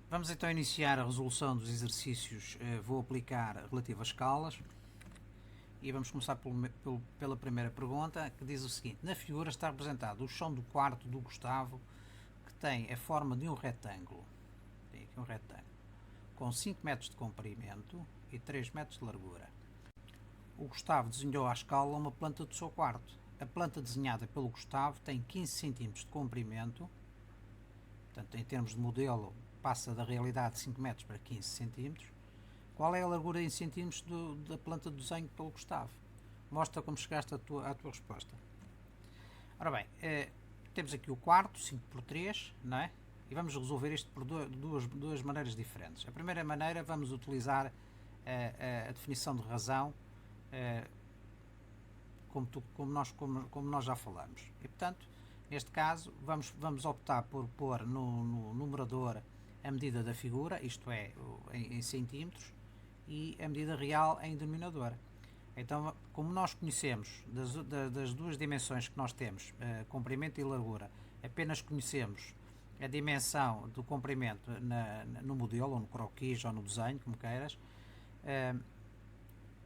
Vamos então iniciar a resolução dos exercícios. Vou aplicar relativo às escalas e vamos começar pela primeira pergunta, que diz o seguinte: na figura está representado o chão do quarto do Gustavo, que tem a forma de um retângulo. Tem aqui um retângulo com 5 metros de comprimento e 3 metros de largura. O Gustavo desenhou à escala uma planta do seu quarto. A planta desenhada pelo Gustavo tem 15 cm de comprimento, portanto, em termos de modelo, passa da realidade de 5 metros para 15 cm. Qual é a largura em centímetros da planta de desenho pelo Gustavo? Mostra como chegaste à tua resposta. Ora bem, temos aqui o quarto, 5 por 3, não é? E vamos resolver isto por duas maneiras diferentes. A primeira maneira, vamos utilizar a definição de razão, como nós já falamos. E, portanto, neste caso, vamos optar por pôr no numerador a medida da figura, isto é, em centímetros, e a medida real em denominador. Então, como nós conhecemos das duas dimensões que nós temos, comprimento e largura, apenas conhecemos a dimensão do comprimento no modelo, ou no croquis, ou no desenho, como queiras,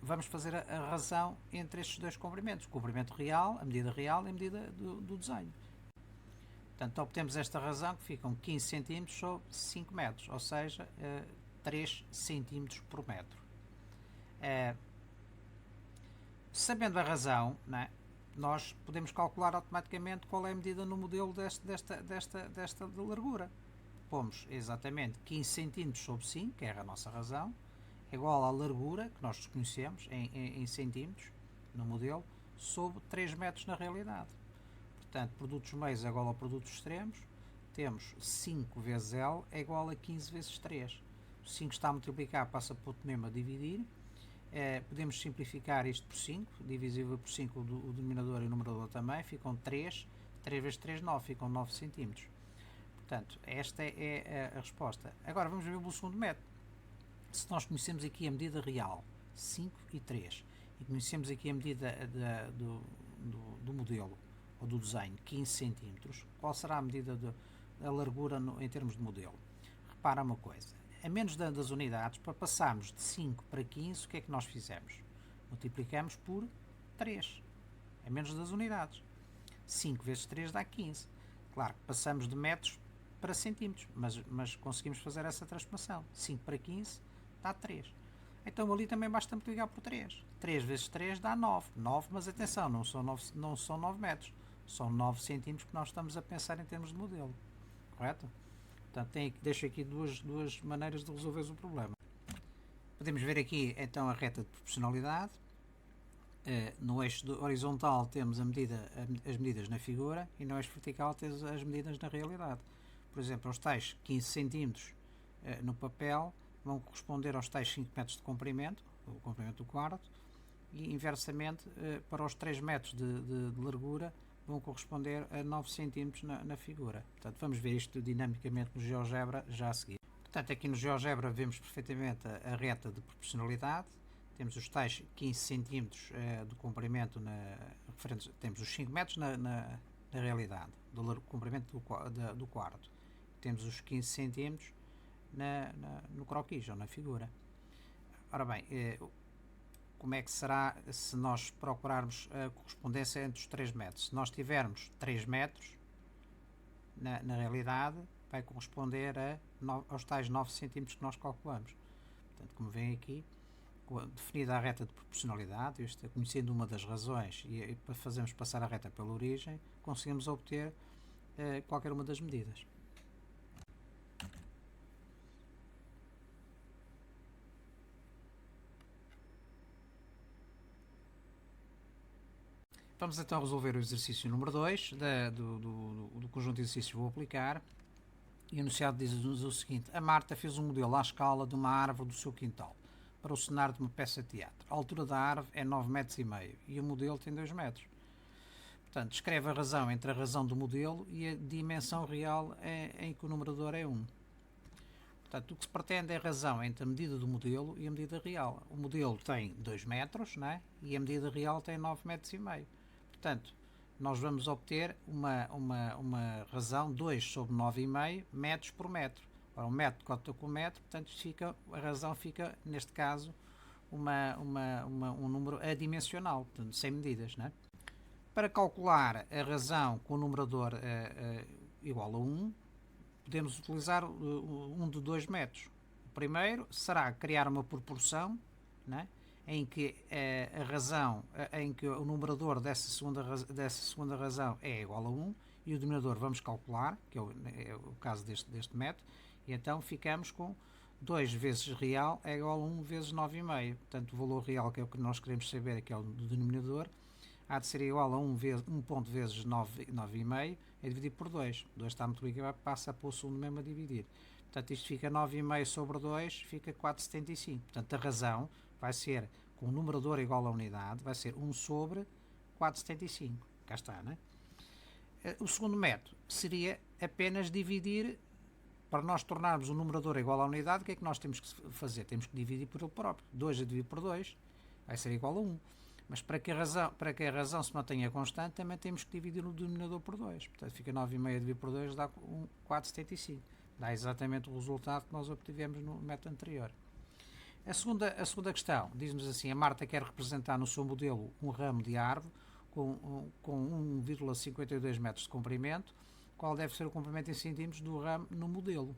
vamos fazer a razão entre estes dois comprimentos, o comprimento real, a medida real e a medida do desenho. Portanto, obtemos esta razão que ficam 15 cm sobre 5 metros, ou seja, 3 cm por metro. Sabendo a razão, né, nós podemos calcular automaticamente qual é a medida no modelo desta largura. Pomos exatamente 15 cm sobre 5, que é a nossa razão, igual à largura, que nós desconhecemos em centímetros no modelo, sobre 3 metros na realidade. Portanto, produtos meios é igual a produtos extremos, temos 5 vezes L é igual a 15 vezes 3. O 5 está a multiplicar, passa para o teorema a dividir. Podemos simplificar isto por 5, divisível por 5 o denominador e o numerador também, ficam 3, 3 vezes 3, 9, ficam 9 cm. Portanto, esta é a resposta. Agora vamos ver o segundo método. Se nós conhecemos aqui a medida real, 5 e 3, e conhecemos aqui a medida do modelo, ou do desenho, 15 cm, qual será a medida da largura em termos de modelo? Repara uma coisa, a menos das unidades, para passarmos de 5 para 15, o que é que nós fizemos? Multiplicamos por 3, a menos das unidades. 5 vezes 3 dá 15. Claro que passamos de metros para centímetros, mas conseguimos fazer essa transformação. 5 para 15 dá 3. Então ali também basta multiplicar por 3. 3 vezes 3 dá 9. 9, mas atenção, não são 9 metros. São 9 centímetros que nós estamos a pensar em termos de modelo. Correto? Portanto, deixo aqui duas maneiras de resolver o problema. Podemos ver aqui então a reta de proporcionalidade. No eixo horizontal temos as medidas na figura e no eixo vertical temos as medidas na realidade. Por exemplo, os tais 15 cm no papel vão corresponder aos tais 5 metros de comprimento, o comprimento do quarto, e inversamente para os 3 metros de largura vão corresponder a 9 cm na figura. Portanto, vamos ver isto dinamicamente no GeoGebra já a seguir. Portanto, aqui no GeoGebra vemos perfeitamente a reta de proporcionalidade. Temos os tais 15 cm do comprimento, temos os 5 metros na realidade, do comprimento do quarto. Temos os 15 cm no croquis ou na figura. Ora bem, como é que será se nós procurarmos a correspondência entre os 3 metros? Se nós tivermos 3 metros, na realidade, vai corresponder aos tais 9 cm que nós calculamos. Portanto, como veem aqui, definida a reta de proporcionalidade, conhecendo uma das razões e fazemos passar a reta pela origem, conseguimos obter qualquer uma das medidas. Vamos então resolver o exercício número 2 do conjunto de exercícios que vou aplicar. E o enunciado diz-nos o seguinte: a Marta fez um modelo à escala de uma árvore do seu quintal para o cenário de uma peça de teatro. A altura da árvore é 9,5 metros e o modelo tem 2 metros. Portanto, descreve a razão entre a razão do modelo e a dimensão real em que o numerador é 1. Portanto, o que se pretende é a razão entre a medida do modelo e a medida real. O modelo tem 2 metros, não é? E a medida real tem 9,5 metros. Portanto, nós vamos obter uma razão 2 sobre 9,5 metros por metro. Ora, um metro cota com um metro, portanto a razão fica, neste caso, um número adimensional, portanto, sem medidas. Não é? Para calcular a razão com o numerador igual a 1, podemos utilizar um de dois métodos. O primeiro será criar uma proporção, né, em que a razão, em que o numerador dessa segunda razão é igual a 1 e o denominador vamos calcular, que é o caso deste método, e então ficamos com 2 vezes real é igual a 1 vezes 9,5. Portanto, o valor real, que é o que nós queremos saber, que é o do denominador, há de ser igual a 1 ponto vezes 9,5 é dividido por 2. 2 está multiplicado, passa para o segundo mesmo a dividir. Portanto, isto fica 9,5 sobre 2, fica 4,75. Portanto, a razão vai ser, com o numerador igual à unidade, vai ser 1 sobre 4,75. Cá está, não é? O segundo método seria apenas dividir. Para nós tornarmos o numerador igual à unidade, o que é que nós temos que fazer? Temos que dividir por ele próprio. 2 a dividir por 2 vai ser igual a 1. Mas para que a razão se mantenha constante, também temos que dividir o denominador por 2. Portanto, fica 9,5 dividido por 2 dá 4,75. Dá exatamente o resultado que nós obtivemos no método anterior. A segunda questão diz-nos assim: a Marta quer representar no seu modelo um ramo de árvore com 1,52 metros de comprimento. Qual deve ser o comprimento em centímetros do ramo no modelo?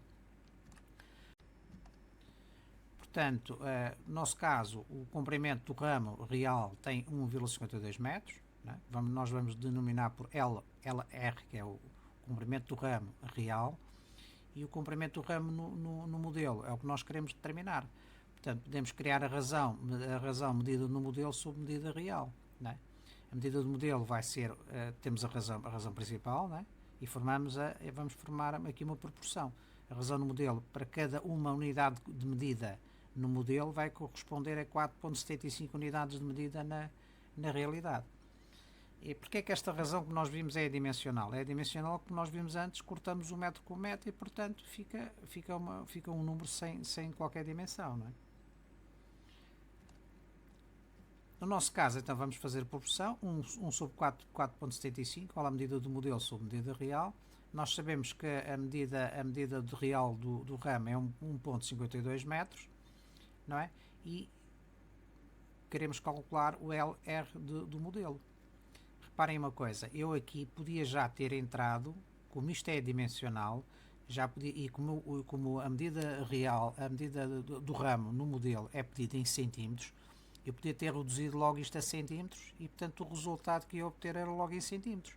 Portanto, no nosso caso, o comprimento do ramo real tem 1,52 metros. Né? Nós vamos denominar por LR, que é o comprimento do ramo real, e o comprimento do ramo no modelo é o que nós queremos determinar. Portanto, podemos criar a razão medida no modelo sob medida real. Né? A medida do modelo vai ser, temos a razão principal, né? E vamos formar aqui uma proporção. A razão no modelo, para cada uma unidade de medida no modelo, vai corresponder a 4,75 unidades de medida na realidade. E porquê é que esta razão que nós vimos é adimensional? É adimensional porque nós vimos antes, cortamos o metro com o metro e, portanto, fica um número sem qualquer dimensão. Não é? No nosso caso, então, vamos fazer a proporção 1 sobre 4,75, igual à medida do modelo sobre medida real. Nós sabemos que a medida do real do ramo é 1,52 metros, não é? E queremos calcular o LR do modelo. Reparem uma coisa, eu aqui podia já ter entrado, como isto é dimensional, já podia, e como a medida real, a medida do ramo no modelo é pedida em centímetros, eu podia ter reduzido logo isto a centímetros e, portanto, o resultado que ia obter era logo em centímetros.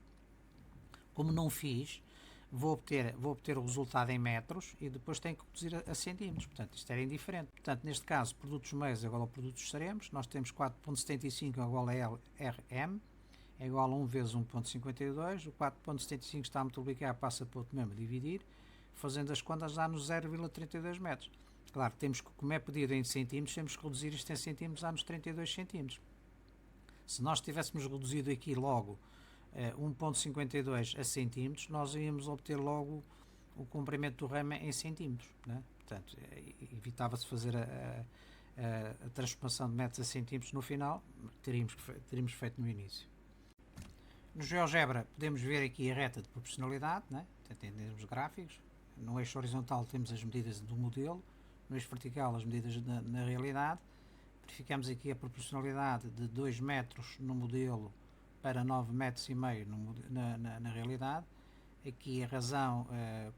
Como não fiz, vou obter o resultado em metros e depois tenho que reduzir a centímetros. Portanto, isto era indiferente. Portanto, neste caso, produtos meios é igual a produtos extremos. Nós temos 4,75 igual a LRM, é igual a 1 vezes 1,52. O 4,75 está a multiplicar, passa para o outro mesmo a dividir. Fazendo as contas, dá-nos 0,32 metros. Claro, como é pedido em centímetros, temos que reduzir isto em centímetros, dá-nos 32 centímetros. Se nós tivéssemos reduzido aqui logo 1,52 a centímetros, nós íamos obter logo o comprimento do ramo em centímetros. Né? Portanto, evitava-se fazer a transformação de metros a centímetros no final, teríamos feito no início. No GeoGebra podemos ver aqui a reta de proporcionalidade, né? Em termos gráficos. No eixo horizontal temos as medidas do modelo, no eixo vertical as medidas na realidade. Verificamos aqui a proporcionalidade de 2 metros no modelo para 9 metros e meio na realidade. Aqui a razão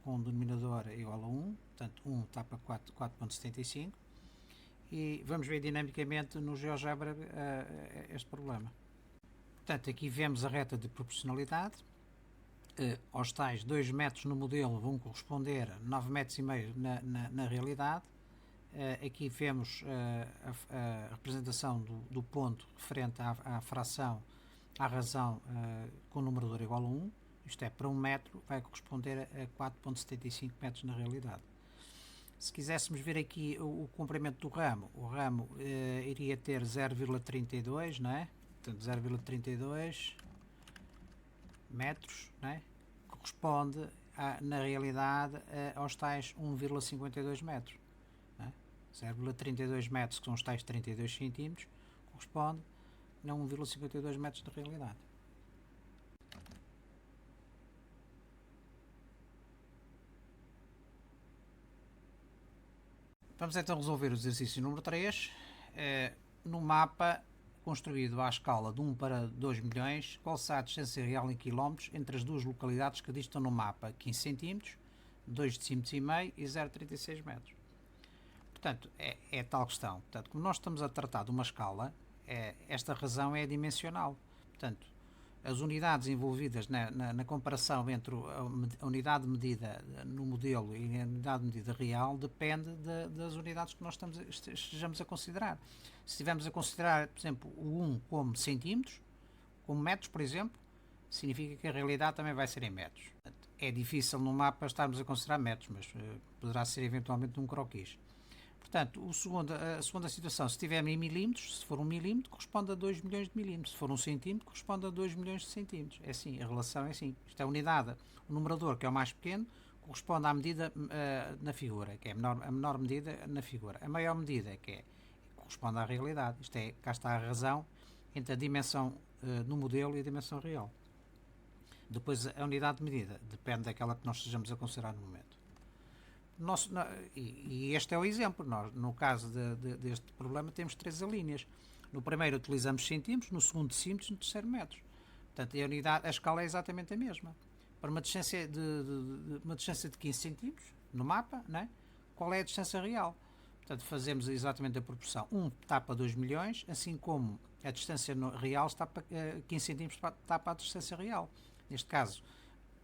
com o denominador igual a 1, portanto 1 está para 4,75. E vamos ver dinamicamente no GeoGebra este problema. Portanto, aqui vemos a reta de proporcionalidade. Aos tais 2 metros no modelo vão corresponder a 9 metros e meio na realidade. Aqui vemos a representação do ponto referente à fração, à razão com o numerador igual a 1. Isto é, para 1 metro vai corresponder a 4,75 metros na realidade. Se quiséssemos ver aqui o comprimento do ramo, o ramo iria ter 0,32, não é? Portanto, 0,32 metros, não é? Corresponde na realidade aos tais 1,52 metros. É? 0,32 metros, que são os tais 32 centímetros, corresponde a 1,52 metros de realidade. Vamos então resolver o exercício número 3. No mapa construído à escala de 1 para 2 milhões, qual será a distância real em quilómetros entre as duas localidades que distam no mapa? 15 cm, 2 decímetros e meio e 0,36 metros. Portanto, é tal questão. Portanto, como nós estamos a tratar de uma escala, esta razão é dimensional. Portanto, as unidades envolvidas na comparação entre a unidade medida no modelo e a unidade medida real depende das unidades que nós estejamos a considerar. Se estivermos a considerar, por exemplo, o 1 como centímetros, como metros, por exemplo, significa que a realidade também vai ser em metros. É difícil no mapa estarmos a considerar metros, mas poderá ser eventualmente um croquis. Portanto, a segunda situação, se estiver em milímetros, se for 1 milímetro, corresponde a 2 milhões de milímetros. Se for 1 centímetro, corresponde a 2 milhões de centímetros. É assim, a relação é assim. Isto é a unidade. O numerador, que é o mais pequeno, corresponde à medida na figura, que é a menor medida na figura. A maior medida, corresponde à realidade. Isto é, cá está a razão entre a dimensão no modelo e a dimensão real. Depois, a unidade de medida depende daquela que nós estejamos a considerar no momento. E este é o exemplo. Nós, no caso deste problema, temos 3 alíneas. No primeiro utilizamos centímetros, no segundo decímetros, no terceiro metros. Portanto, a escala é exatamente a mesma. Para uma distância de 15 centímetros, no mapa, né, qual é a distância real? Portanto, fazemos exatamente a proporção. 1 está para 2 milhões, assim como a distância real está para 15 centímetros está para a distância real. Neste caso,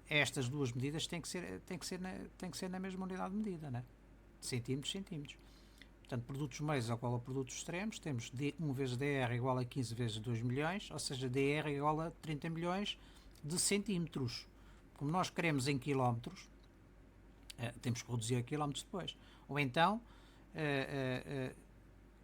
estas duas medidas têm que ser na mesma unidade de medida, né? Centímetros, centímetros. Portanto, produtos meios igual a produtos extremos, temos 1 vezes dr igual a 15 vezes 2 milhões, ou seja, dr igual a 30 milhões de centímetros. Como nós queremos em quilómetros, temos que reduzir a quilómetros depois. Ou então,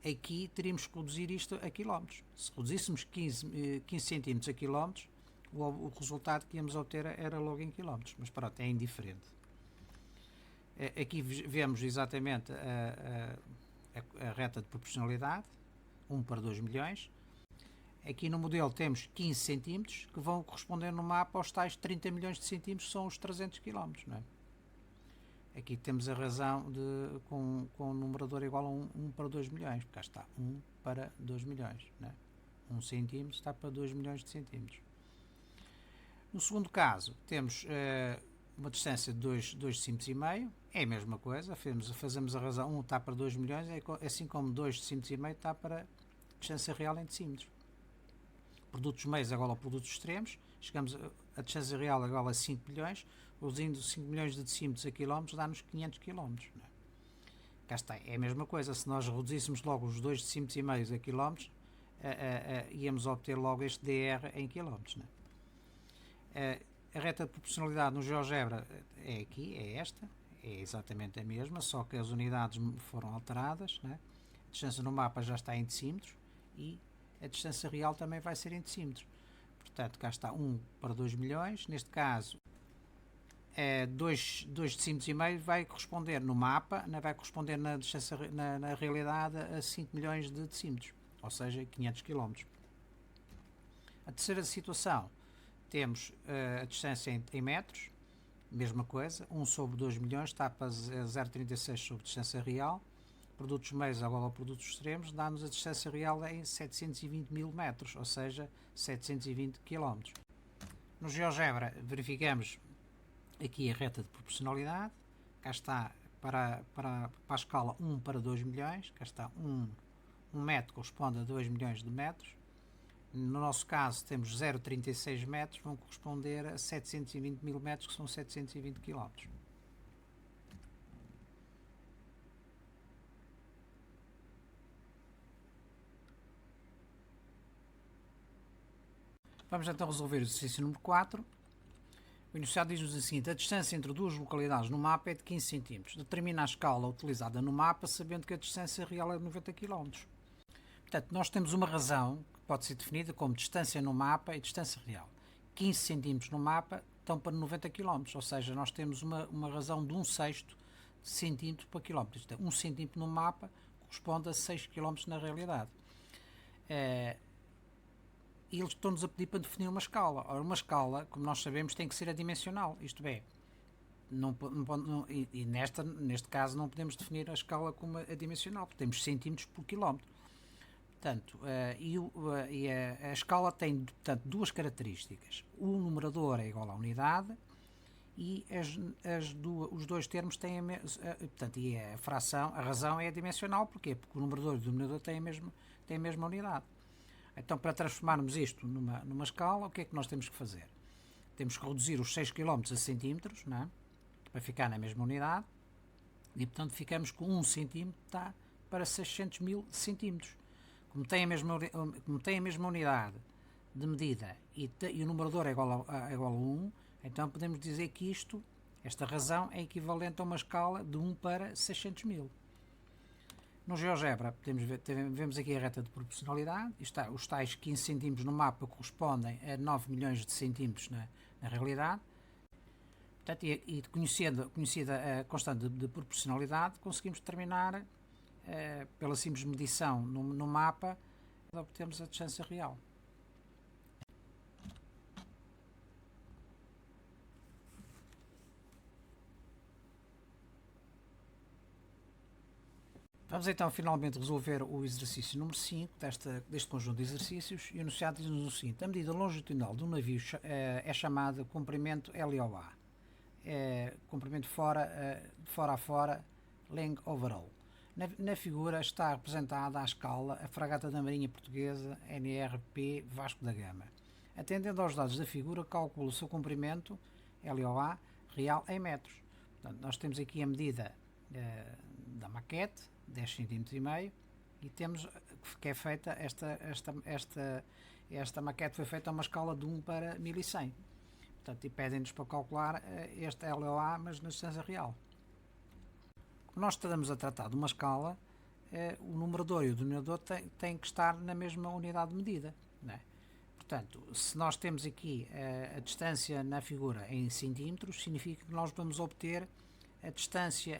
aqui teríamos que reduzir isto a quilómetros. Se reduzíssemos 15 centímetros a quilómetros, o resultado que íamos obter era logo em quilómetros, mas pronto, é indiferente. Aqui vemos exatamente a reta de proporcionalidade, 1 para 2 milhões. Aqui no modelo temos 15 centímetros, que vão corresponder no mapa aos tais 30 milhões de centímetros, que são os 300 quilómetros, não é? Aqui temos a razão com o numerador igual a 1 para 2 milhões, porque cá está, 1 para 2 milhões, não é? 1 centímetro está para 2 milhões de centímetros. No segundo caso, temos uma distância de 2 decímetros e meio, é a mesma coisa, fazemos a razão, 1 está para 2 milhões, assim como 2 decímetros e meio está para a distância real em decímetros. Produtos meios igual a produtos extremos, chegamos a distância real igual a 5 milhões, reduzindo 5 milhões de decímetros a quilómetros, dá-nos 500 quilómetros. Não é? Cá está, é a mesma coisa, se nós reduzíssemos logo os 2 decímetros e meio a quilómetros, íamos obter logo este dr em quilómetros. Não é? A reta de proporcionalidade no GeoGebra é aqui, é esta, é exatamente a mesma, só que as unidades foram alteradas, né? A distância no mapa já está em decímetros e a distância real também vai ser em decímetros. Portanto, cá está 1 para 2 milhões, neste caso 2 decímetros e meio vai corresponder no mapa, vai corresponder na distância, na realidade a 5 milhões de decímetros, ou seja, 500 km. A terceira situação, temos a distância em metros, mesma coisa, 1 sobre 2 milhões está para 0,36 sobre distância real. Produtos meios igual a produtos extremos, dá-nos a distância real em 720 mil metros, ou seja, 720 km. No GeoGebra verificamos aqui a reta de proporcionalidade, cá está para a escala 1 para 2 milhões, cá está 1 metro corresponde a 2 milhões de metros. No nosso caso temos 0,36 metros, vão corresponder a 720 mil metros, que são 720 km. Vamos então resolver o exercício número 4. O enunciado diz-nos o seguinte: a distância entre duas localidades no mapa é de 15 cm. Determina a escala utilizada no mapa, sabendo que a distância real é de 90 km. Portanto, nós temos uma razão que pode ser definida como distância no mapa e distância real. 15 cm no mapa estão para 90 km, ou seja, nós temos uma razão de 1/6 de centímetro para quilómetro. Isto é, 1 centímetro no mapa corresponde a 6 km na realidade. E eles estão-nos a pedir para definir uma escala. Ora, uma escala, como nós sabemos, tem que ser adimensional. Isto é, Neste caso não podemos definir a escala como adimensional, porque temos centímetros por quilómetro. Portanto, a escala tem, portanto, duas características. O numerador é igual à unidade e os dois termos têm portanto, e a fração, a razão é dimensional. Porquê? Porque o numerador e o denominador têm a mesma unidade. Então, para transformarmos isto numa escala, o que é que nós temos que fazer? Temos que reduzir os 6 km a centímetros, não é? Para ficar na mesma unidade, e portanto ficamos com 1 centímetro está para 600 mil centímetros. Como tem a mesma unidade de medida e o numerador é igual a 1, então podemos dizer que esta razão é equivalente a uma escala de 1 para 600 mil. No GeoGebra vemos aqui a reta de proporcionalidade, os tais 15 centímetros no mapa correspondem a 9 milhões de centímetros na realidade. Portanto, conhecida a constante de proporcionalidade, conseguimos determinar, pela simples medição no mapa, obtemos a distância real. Vamos então finalmente resolver o exercício número 5 deste conjunto de exercícios, e o enunciado diz-nos o seguinte: a medida longitudinal de um navio é chamada comprimento LOA, comprimento fora a fora, length overall. Na figura está representada à escala a fragata da Marinha Portuguesa NRP Vasco da Gama. Atendendo aos dados da figura, calcula o seu comprimento LOA real em metros. Portanto, nós temos aqui a medida da maquete, 10 cm e meio, e temos que é feita esta maquete foi feita a uma escala de 1 para 1100. Portanto, e pedem-nos para calcular este LOA, mas na distância real. Como nós estamos a tratar de uma escala, o numerador e o denominador têm que estar na mesma unidade de medida, não é? Portanto, se nós temos aqui a distância na figura em centímetros, significa que nós vamos obter a distância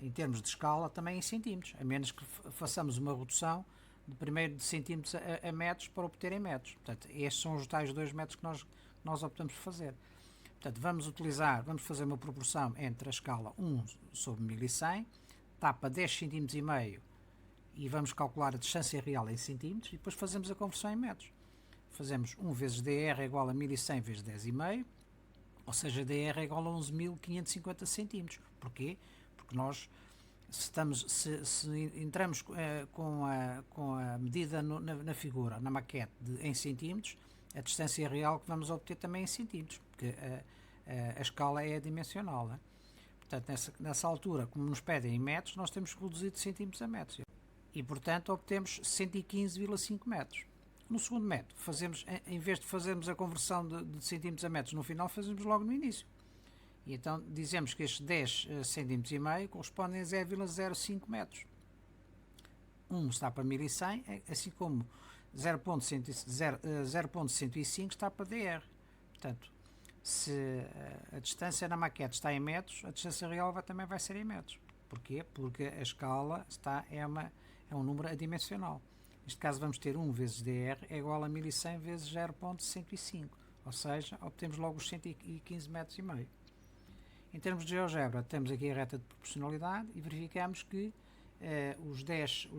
em termos de escala também em centímetros, a menos que façamos uma redução de primeiro de centímetros a metros para obter em metros. Portanto, estes são os tais 2 metros que nós optamos por fazer. Portanto, vamos fazer uma proporção entre a escala 1 sobre 1100, tapa 10 cm e meio, e vamos calcular a distância real em centímetros, e depois fazemos a conversão em metros. Fazemos 1 vezes dr é igual a 1100 vezes 10,5, ou seja, dr é igual a 11.550 centímetros. Porquê? Porque nós, se entramos com a medida na figura, na maquete, em centímetros, a distância real que vamos obter também em centímetros, porque a escala é dimensional, não é? Portanto, nessa altura, como nos pedem em metros, nós temos que reduzir de centímetros a metros. E, portanto, obtemos 115,5 metros. No segundo método, em vez de fazermos a conversão de centímetros a metros no final, fazemos logo no início. E então dizemos que estes 10 centímetros e meio correspondem a 0,05 metros. 1 está para 1100, assim como 0.105 está para dr. Portanto, se a distância na maquete está em metros, a distância real também vai ser em metros. Porquê? Porque a escala é um número adimensional. Neste caso vamos ter 1 vezes dr é igual a 1100 vezes 0.105, ou seja, obtemos logo os 115 metros e meio. Em termos de GeoGebra, temos aqui a reta de proporcionalidade e verificamos que os 10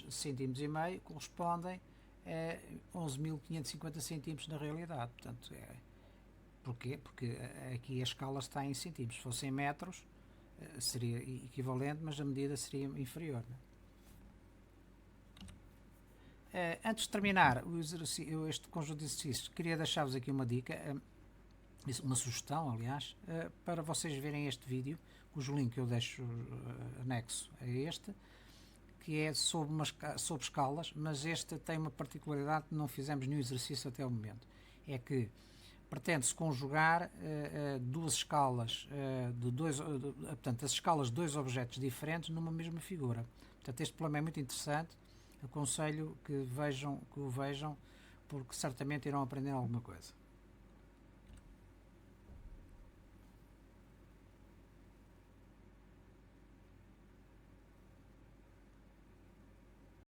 cm e meio correspondem a 11.550 centímetros na realidade. Portanto, porquê? Porque aqui a escala está em centímetros. Se fosse em metros, seria equivalente, mas a medida seria inferior, não é? Antes de terminar este conjunto de exercícios, queria deixar-vos aqui uma dica, uma sugestão, aliás, para vocês verem este vídeo, cujo link eu deixo anexo a este, que é sobre escalas, mas este tem uma particularidade que não fizemos nenhum exercício até o momento. É que pretende-se conjugar duas escalas, portanto, as escalas de dois objetos diferentes numa mesma figura. Portanto, este problema é muito interessante. Aconselho que o vejam, porque certamente irão aprender alguma coisa.